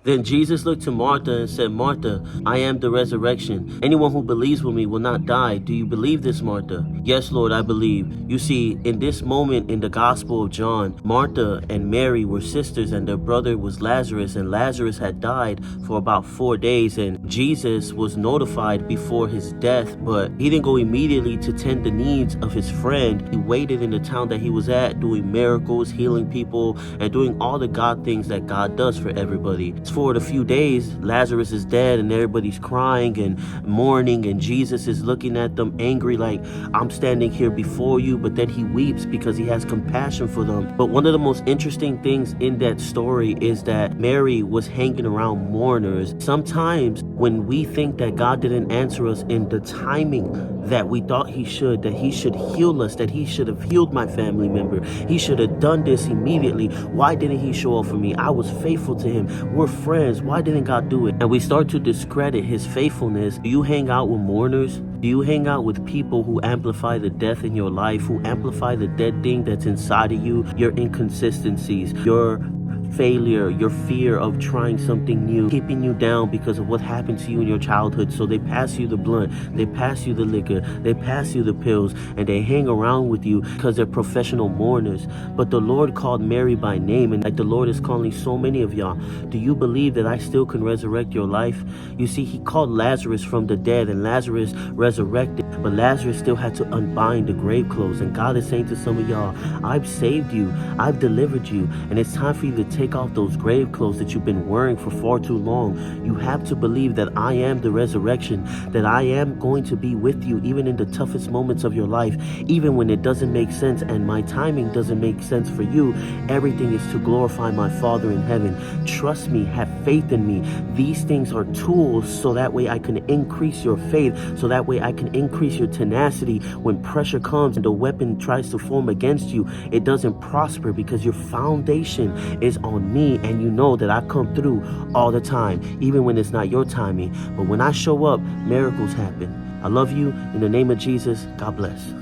Then Jesus looked to Martha and said, Martha, I am the resurrection. Anyone who believes with me will not die. Do you believe this, Martha? Yes, Lord, I believe. You see, in this moment in the Gospel of John, Martha and Mary were sisters, and their brother was Lazarus, and Lazarus had died for about 4 days, and Jesus was notified before his death, but he didn't go immediately to tend the needs of his friend. He waited in the town that he was at, doing miracles, healing people, and doing all the God things that God does for everybody. For a few days, Lazarus is dead and everybody's crying and mourning, and Jesus is looking at them angry like, I'm standing here before you, but then he weeps because he has compassion for them. But one of the most interesting things in that story is that Mary was hanging around mourners. Sometimes when we think that God didn't answer us in the timing that we thought he should, that he should heal us, that he should have healed my family member, he should have done this immediately. Why didn't he show up for me? I was faithful to him. We're friends. Why didn't God do it? And we start to discredit his faithfulness. Do you hang out with mourners? Do you hang out with people who amplify the death in your life, who amplify the dead thing that's inside of you, your inconsistencies, your failure, your fear of trying something new, keeping you down because of what happened to you in your childhood? So they pass you the blunt, they pass you the liquor, they pass you the pills, and they hang around with you because they're professional mourners. But the Lord called Mary by name, and like the Lord is calling so many of y'all. Do you believe that I still can resurrect your life? You see, he called Lazarus from the dead, and Lazarus resurrected, but Lazarus still had to unbind the grave clothes. And God is saying to some of y'all, I've saved you, I've delivered you, and it's time for you to take off those grave clothes that you've been wearing for far too long. You have to believe that I am the resurrection, that I am going to be with you even in the toughest moments of your life, even when it doesn't make sense and my timing doesn't make sense for you. Everything is to glorify my Father in heaven. Trust me, have faith in me. These things are tools so that way I can increase your faith, so that way I can increase your tenacity. When pressure comes and the weapon tries to form against you, it doesn't prosper because your foundation is on me, and you know that I come through all the time, even when it's not your timing. But when I show up, miracles happen. I love you. In the name of Jesus, God bless.